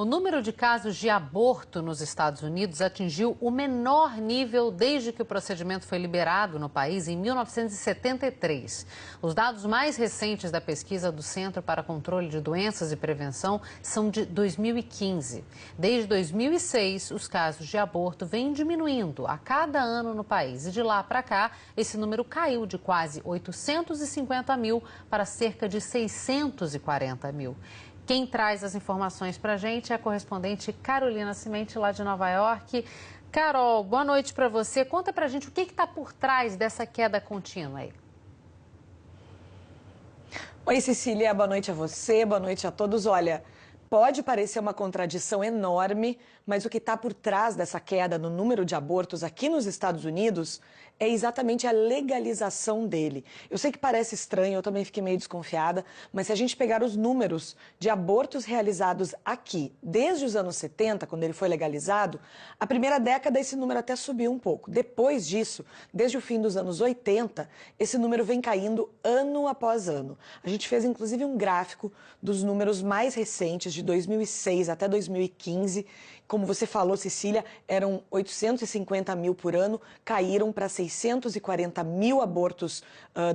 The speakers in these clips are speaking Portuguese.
O número de casos de aborto nos Estados Unidos atingiu o menor nível desde que o procedimento foi liberado no país em 1973. Os dados mais recentes da pesquisa do Centro para Controle de Doenças e Prevenção são de 2015. Desde 2006, os casos de aborto vêm diminuindo a cada ano no país. E de lá para cá, esse número caiu de quase 850 mil para cerca de 640 mil. Quem traz as informações para a gente é a correspondente Carolina Cimenti, lá de Nova York. Carol, boa noite para você. Conta para a gente o que está por trás dessa queda contínua aí. Oi, Cecília, boa noite a você, boa noite a todos. Olha, pode parecer uma contradição enorme, mas o que está por trás dessa queda no número de abortos aqui nos Estados Unidos é exatamente a legalização dele. Eu sei que parece estranho, eu também fiquei meio desconfiada, mas se a gente pegar os números de abortos realizados aqui, desde os anos 70, quando ele foi legalizado, a primeira década esse número até subiu um pouco. Depois disso, desde o fim dos anos 80, esse número vem caindo ano após ano. A gente fez inclusive um gráfico dos números mais recentes, de 2006 até 2015, como você falou, Cecília, eram 850 mil por ano, caíram para 640 mil abortos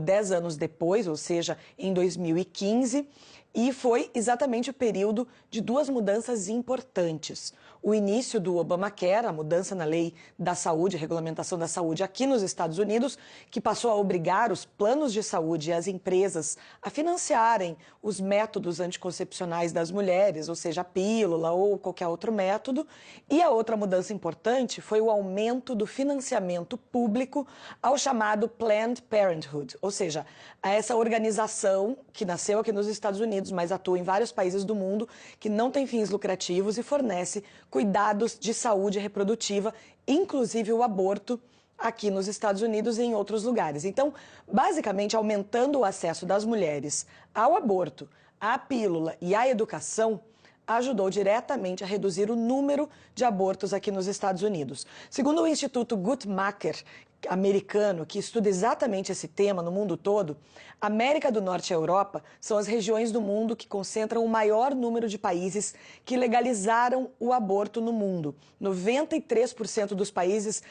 10 anos depois, ou seja, em 2015. E foi exatamente o período de duas mudanças importantes. O início do Obamacare, a mudança na lei da saúde, a regulamentação da saúde aqui nos Estados Unidos, que passou a obrigar os planos de saúde e as empresas a financiarem os métodos anticoncepcionais das mulheres, ou seja, a pílula ou qualquer outro método. E a outra mudança importante foi o aumento do financiamento público ao chamado Planned Parenthood, ou seja, a essa organização que nasceu aqui nos Estados Unidos, mas atua em vários países do mundo, que não tem fins lucrativos e fornece cuidados de saúde reprodutiva, inclusive o aborto, aqui nos Estados Unidos e em outros lugares. Então, basicamente, aumentando o acesso das mulheres ao aborto, à pílula e à educação, ajudou diretamente a reduzir o número de abortos aqui nos Estados Unidos. Segundo o Instituto Guttmacher, americano, que estuda exatamente esse tema no mundo todo, a América do Norte e a Europa são as regiões do mundo que concentram o maior número de países que legalizaram o aborto no mundo. 93% dos países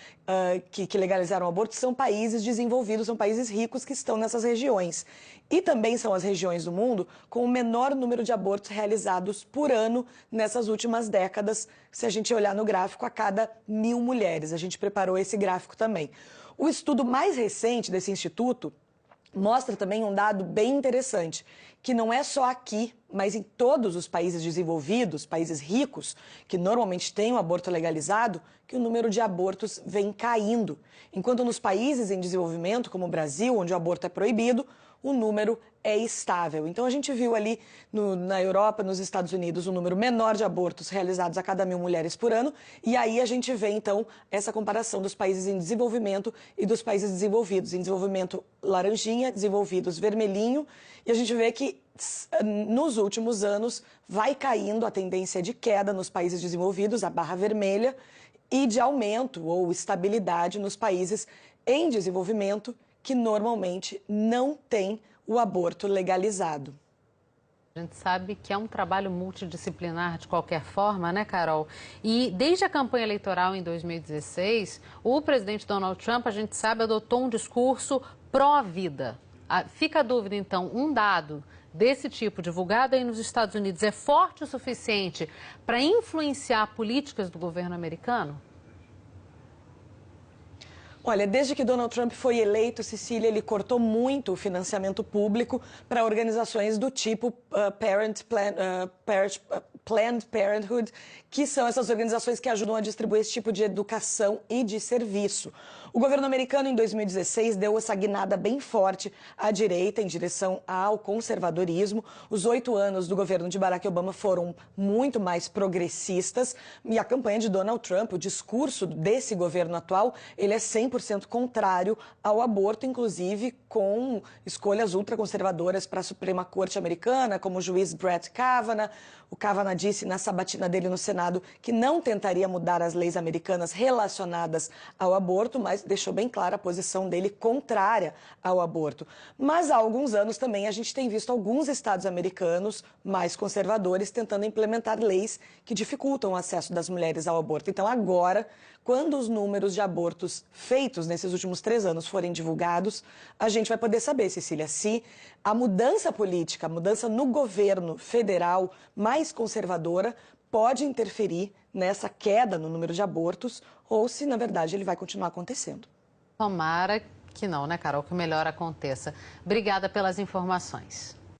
que legalizaram o aborto são países desenvolvidos, são países ricos que estão nessas regiões. E também são as regiões do mundo com o menor número de abortos realizados por ano nessas últimas décadas, se a gente olhar no gráfico, a cada 1.000 mulheres. A gente preparou esse gráfico também. O estudo mais recente desse instituto mostra também um dado bem interessante, que não é só aqui, mas em todos os países desenvolvidos, países ricos, que normalmente têm o aborto legalizado, que o número de abortos vem caindo. Enquanto nos países em desenvolvimento, como o Brasil, onde o aborto é proibido, o número é estável. Então, a gente viu ali na Europa, nos Estados Unidos, um número menor de abortos realizados a cada 1.000 mulheres por ano. E aí a gente vê, então, essa comparação dos países em desenvolvimento e dos países desenvolvidos. Em desenvolvimento, laranjinha, desenvolvidos, vermelhinho. E a gente vê que, nos últimos anos, vai caindo a tendência de queda nos países desenvolvidos, a barra vermelha, e de aumento ou estabilidade nos países em desenvolvimento, que normalmente não tem o aborto legalizado. A gente sabe que é um trabalho multidisciplinar de qualquer forma, né, Carol? E desde a campanha eleitoral em 2016, o presidente Donald Trump, a gente sabe, adotou um discurso pró-vida. Fica a dúvida, então, um dado desse tipo divulgado aí nos Estados Unidos é forte o suficiente para influenciar políticas do governo americano? Olha, desde que Donald Trump foi eleito, Cecília, ele cortou muito o financiamento público para organizações do tipo Planned Parenthood, que são essas organizações que ajudam a distribuir esse tipo de educação e de serviço. O governo americano, em 2016, deu essa guinada bem forte à direita, em direção ao conservadorismo. Os 8 anos do governo de Barack Obama foram muito mais progressistas. E a campanha de Donald Trump, o discurso desse governo atual, ele é 100% contrário ao aborto, inclusive com escolhas ultraconservadoras para a Suprema Corte americana, como o juiz Brett Kavanaugh. O Kavanaugh disse na sabatina dele no Senado que não tentaria mudar as leis americanas relacionadas ao aborto, mas deixou bem clara a posição dele contrária ao aborto. Mas há alguns anos também a gente tem visto alguns estados americanos mais conservadores tentando implementar leis que dificultam o acesso das mulheres ao aborto. Então agora, quando os números de abortos feitos nesses últimos 3 anos forem divulgados, a gente vai poder saber, Cecília, se a mudança política, a mudança no governo federal mais conservadora pode interferir nessa queda no número de abortos ou se, na verdade, ele vai continuar acontecendo. Tomara que não, né, Carol? Que o melhor aconteça. Obrigada pelas informações.